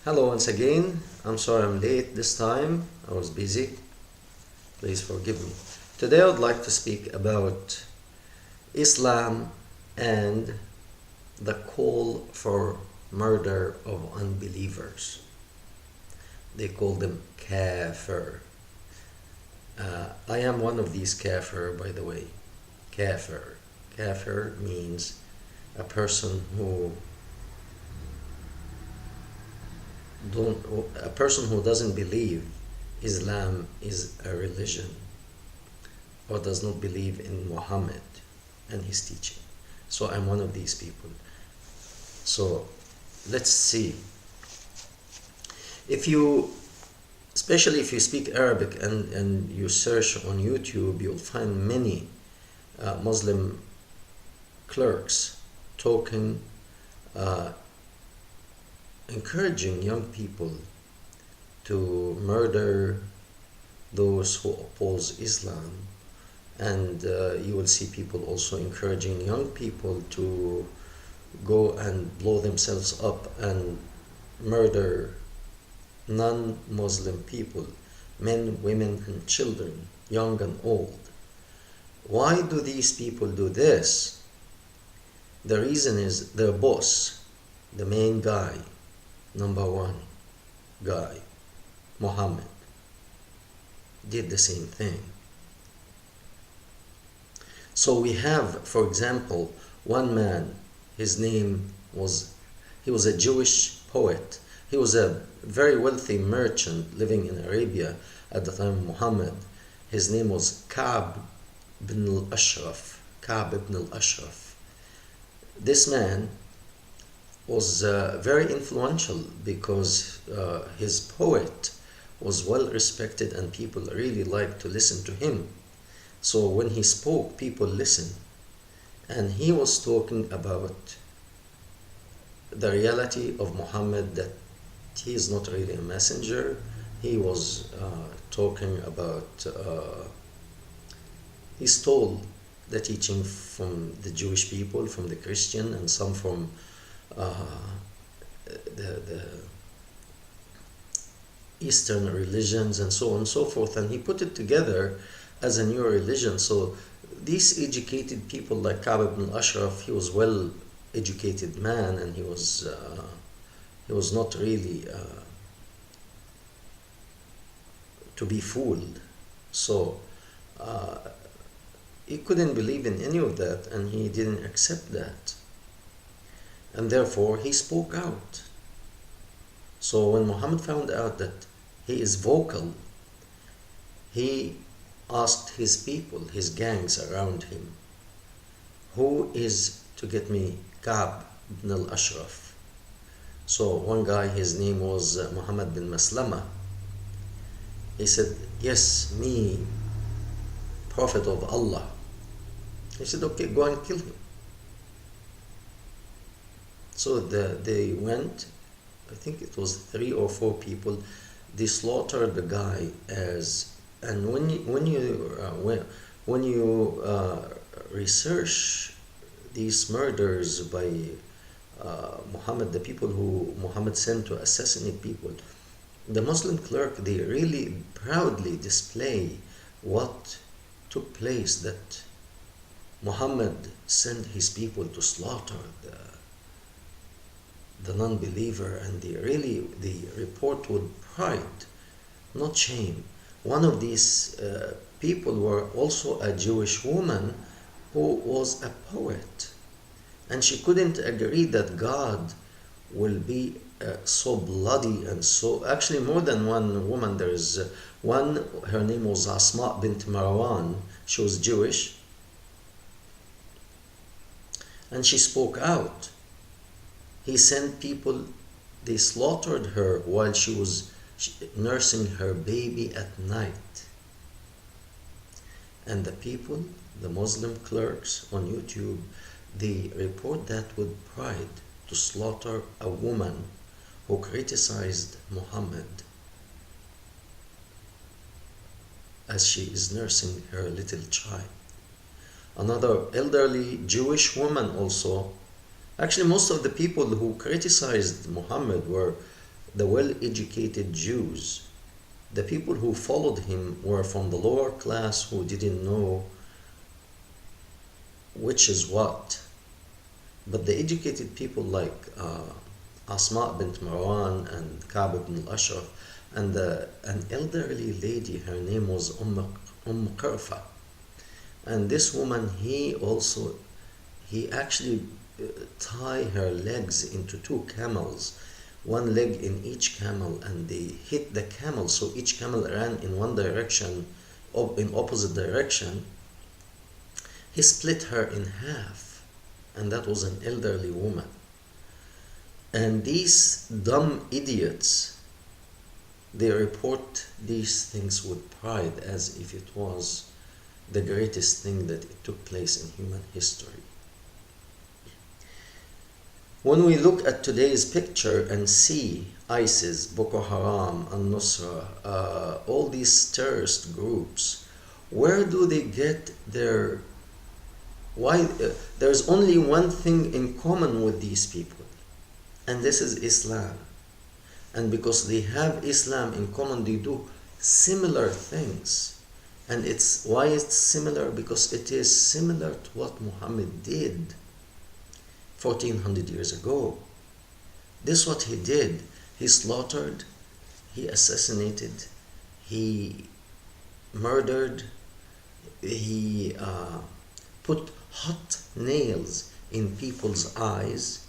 Hello once again. I'm sorry I'm late this time. I was busy. Please forgive me. Today I would like to speak about Islam and the call for murder of unbelievers. They call them kafir. I am one of these kafir, by the way. Kafir. Kafir means a person who doesn't believe Islam is a religion or does not believe in Muhammad and his teaching. So I'm one of these people. So let's see. Especially if you speak Arabic and you search on YouTube, you'll find many Muslim clerks talking, encouraging young people to murder those who oppose Islam, and you will see people also encouraging young people to go and blow themselves up and murder non-Muslim people, men, women, and children, young and old. Why do these people do this? The reason is their boss, the main guy, number one guy, Muhammad, did the same thing. So we have, for example, one man, he was a Jewish poet. He was a very wealthy merchant living in Arabia at the time of Muhammad. His name was Ka'b ibn al-Ashraf. Ka'b ibn al-Ashraf. This man was very influential because his poet was well respected and people really liked to listen to him. So when he spoke, people listened. And he was talking about the reality of Muhammad, that he is not really a messenger. He was talking about, he stole the teaching from the Jewish people, from the Christian, and some from the Eastern religions and so on and so forth, and he put it together as a new religion. So these educated people like Ka'b ibn al-Ashraf, he was well educated man, and he was not really to be fooled. So he couldn't believe in any of that, and he didn't accept that. And therefore he spoke out. So when Muhammad found out that he is vocal, he asked his people, his gangs around him, who is to get me Ka'b ibn al-Ashraf? So one guy, his name was Muhammad bin Maslama. He said, yes, me, Prophet of Allah. He said, okay, go and kill him. So they went, I think it was 3 or 4 people. They slaughtered the guy and when you research these murders by Muhammad, the people who Muhammad sent to assassinate people, the Muslim clerk, they really proudly display what took place, that Muhammad sent his people to slaughter the non-believer, and they report with pride, not shame. One of these people were also a Jewish woman who was a poet, and she couldn't agree that God will be so bloody and so, actually more than one woman. There is one, her name was Asma bint Marwan. She was Jewish, and she spoke out. He sent people, they slaughtered her while she was nursing her baby at night. And the people, the Muslim clerks on YouTube, they report that with pride, to slaughter a woman who criticized Muhammad as she is nursing her little child. Another elderly Jewish woman also. Actually, most of the people who criticized Muhammad were the well-educated Jews. The people who followed him were from the lower class who didn't know which is what. But the educated people like Asma bint Marwan and Ka'b ibn al-Ashraf and an elderly lady, her name was Qurfa. And this woman, he actually tied her legs into two camels, one leg in each camel, and they hit the camel so each camel ran in one direction, in opposite direction. He split her in half, and that was an elderly woman. And these dumb idiots, they report these things with pride as if it was the greatest thing that it took place in human history. When we look at today's picture and see ISIS, Boko Haram, Al-Nusra, all these terrorist groups, where do they get their... Why? There's only one thing in common with these people, and this is Islam. And because they have Islam in common, they do similar things. And why it's similar? Because it is similar to what Muhammad did 1400 years ago. This is what he did. He slaughtered, he assassinated, he murdered, he put hot nails in people's eyes.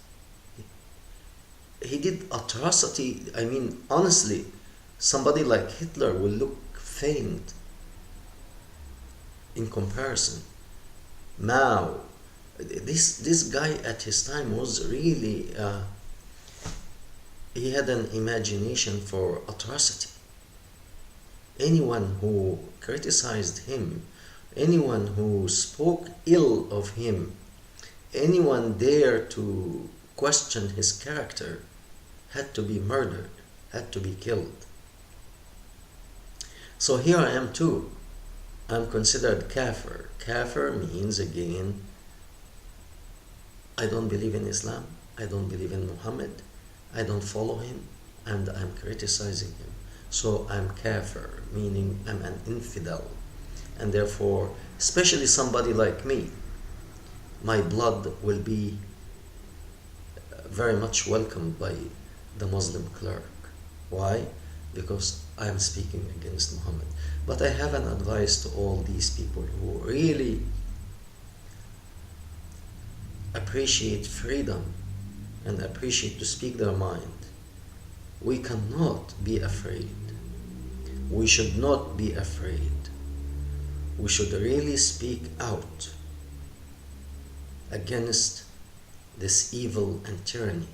He did atrocity. I mean, honestly, somebody like Hitler will look faint in comparison. Mao, this guy at his time was really, he had an imagination for atrocity. Anyone who criticized him, anyone who spoke ill of him, anyone dared to question his character had to be murdered, had to be killed. So here I am too. I'm considered kafir. Kafir means, again, I don't believe in Islam, I don't believe in Muhammad, I don't follow him, and I'm criticizing him. So I'm kafir, meaning I'm an infidel. And therefore, especially somebody like me, my blood will be very much welcomed by the Muslim clerk. Why? Because I am speaking against Muhammad. But I have an advice to all these people who really appreciate freedom and appreciate to speak their mind. We cannot be afraid. We should not be afraid. We should really speak out against this evil and tyranny.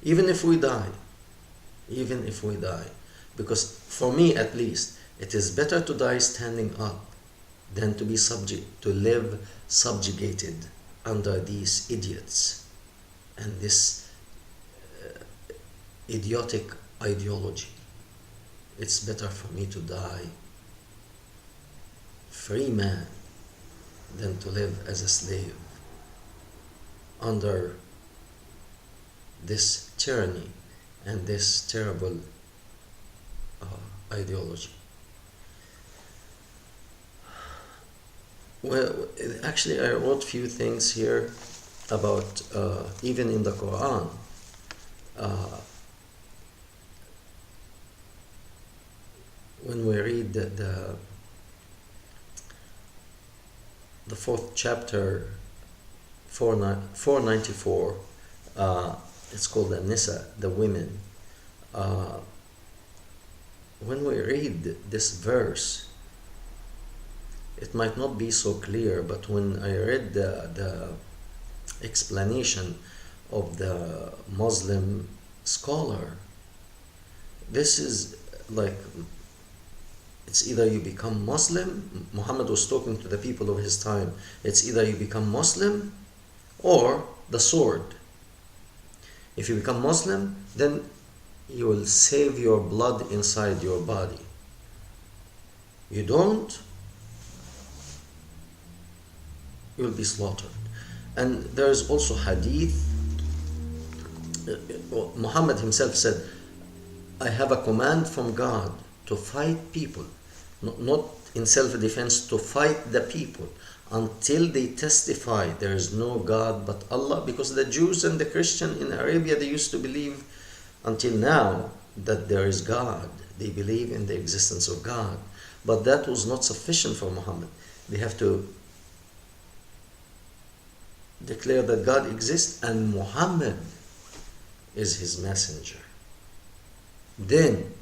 Even if we die, because for me at least, it is better to die standing up than to be live subjugated under these idiots and this idiotic ideology. It's better for me to die free man than to live as a slave under this tyranny and this terrible ideology. Well, actually, I wrote few things here about even in the Quran. When we read the fourth chapter, 494, it's called the Nisa, the women. When we read this verse, it might not be so clear, but when I read the explanation of the Muslim scholar, this is like, it's either you become Muslim. Muhammad was talking to the people of his time. It's either you become Muslim or the sword. If you become Muslim, then you will save your blood inside your body. You don't, you will be slaughtered. And there is also hadith Muhammad himself said, I have a command from God to fight people, not in self-defense, to fight the people until they testify there is no God but Allah. Because the Jews and the Christian in Arabia, they used to believe until now that there is God. They believe in the existence of God. But that was not sufficient for Muhammad. They have to declare that God exists and Muhammad is his messenger. Then,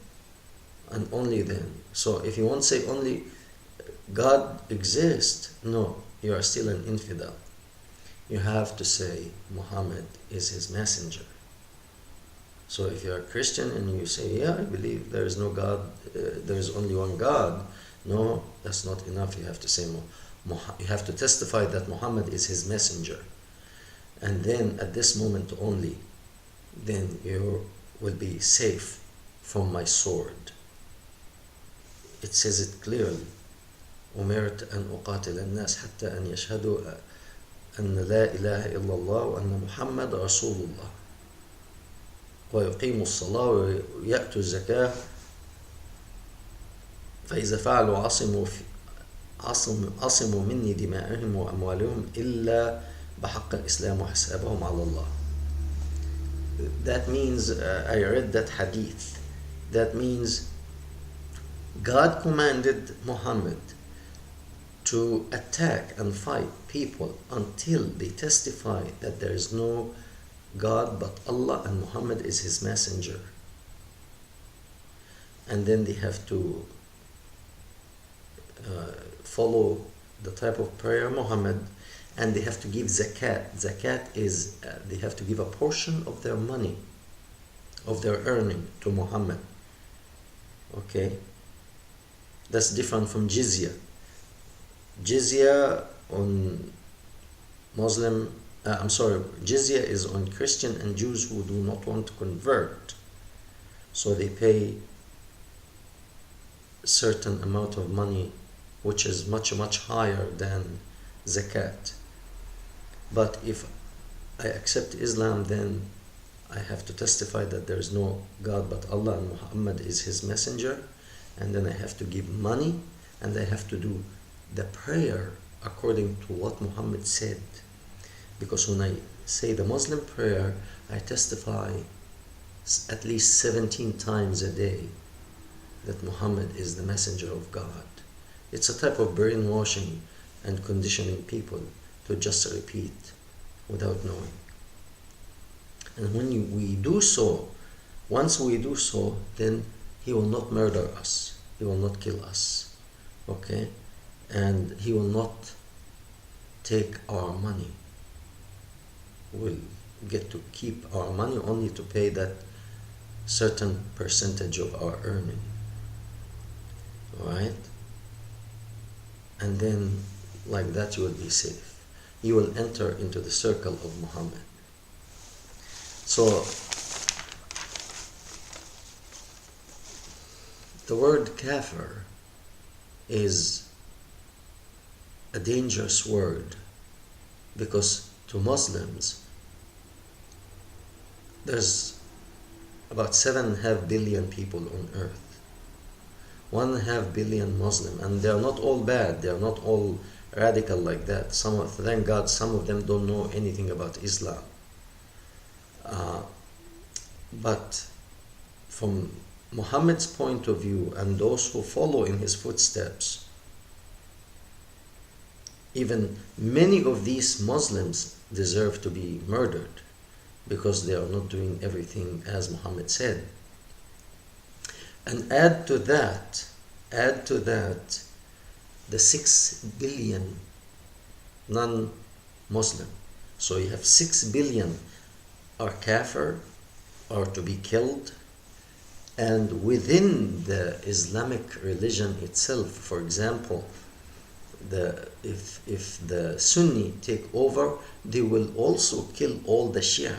and only then. So if you won't say only God exists, no, you are still an infidel. You have to say Muhammad is his messenger. So if you are a Christian and you say, yeah, I believe there is no God, there is only one God, no, that's not enough. You have to say, you have to testify that Muhammad is his messenger. And then at this moment only, then you will be safe from my sword. It says it clearly. أمرت أن أقاتل الناس حتى أن يشهدوا أن لا إله إلا الله وأن محمد رسول الله ويقيموا الصلاة ويأتوا الزكاة فإذا فعلوا عصموا مني دماءهم وأموالهم إلا بحق الإسلام وحسابهم على الله. That means, I read that hadith. That means God commanded Muhammad to attack and fight people until they testify that there is no God but Allah and Muhammad is his messenger. And then they have to follow the type of prayer Muhammad, and they have to give zakat. Zakat is they have to give a portion of their money, of their earning, to Muhammad. Okay, that's different from jizya. Jizya on Muslim, jizya is on Christian and Jews who do not want to convert. So they pay a certain amount of money, which is much, much higher than zakat. But if I accept Islam, then I have to testify that there is no God but Allah and Muhammad is his messenger. And then I have to give money, and I have to do the prayer according to what Muhammad said. Because when I say the Muslim prayer, I testify at least 17 times a day that Muhammad is the messenger of God. It's a type of brainwashing and conditioning people to just repeat without knowing. And when we do so, once we do so, then he will not murder us. He will not kill us. Okay? And he will not take our money. We'll get to keep our money only to pay that certain percentage of our earning. Alright? And then like that you will be safe. You will enter into the circle of Muhammad. So the word kafir is a dangerous word, because to Muslims there's about 7.5 billion people on earth. 1.5 billion Muslim, and they are not all bad, they are not all radical like that. Thank God, some of them don't know anything about Islam. But from Muhammad's point of view and those who follow in his footsteps, even many of these Muslims deserve to be murdered because they are not doing everything as Muhammad said. And add to that the 6 billion non-Muslim. So you have 6 billion are kafir, are to be killed. And within the Islamic religion itself, for example, if the Sunni take over, they will also kill all the Shia,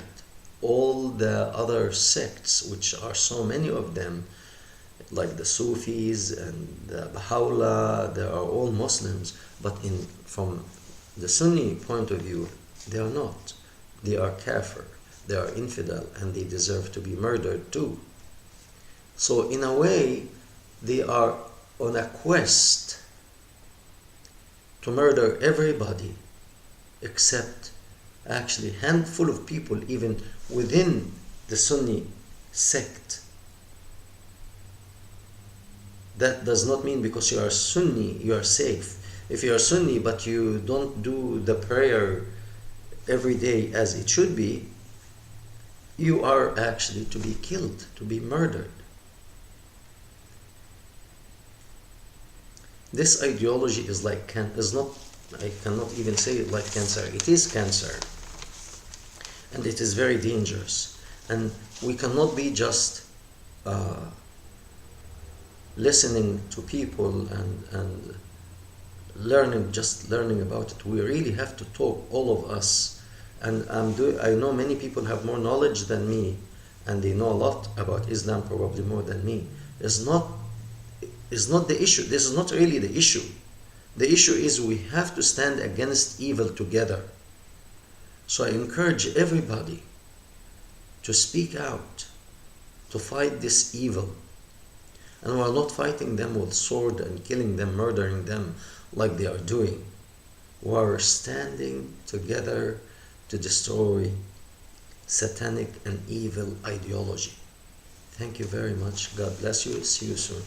all the other sects, which are so many of them, like the Sufis and the Baha'u'llah. They are all Muslims, but from the Sunni point of view, they are not. They are kafir. They are infidel and they deserve to be murdered too. So in a way, they are on a quest to murder everybody except actually a handful of people even within the Sunni sect. That does not mean because you are Sunni you are safe. If you are Sunni but you don't do the prayer every day as it should be, you are actually to be killed, to be murdered. This ideology is like is not, I cannot even say it like cancer. It is cancer, and it is very dangerous. And we cannot be just listening to people and learning about it. We really have to talk, all of us. And I know many people have more knowledge than me, and they know a lot about Islam, probably more than me. It's not the issue. This is not really the issue. The issue is we have to stand against evil together. So I encourage everybody to speak out, to fight this evil. And we're not fighting them with sword and killing them, murdering them like they are doing. We're standing together to destroy satanic and evil ideology. Thank you very much. God bless you. See you soon.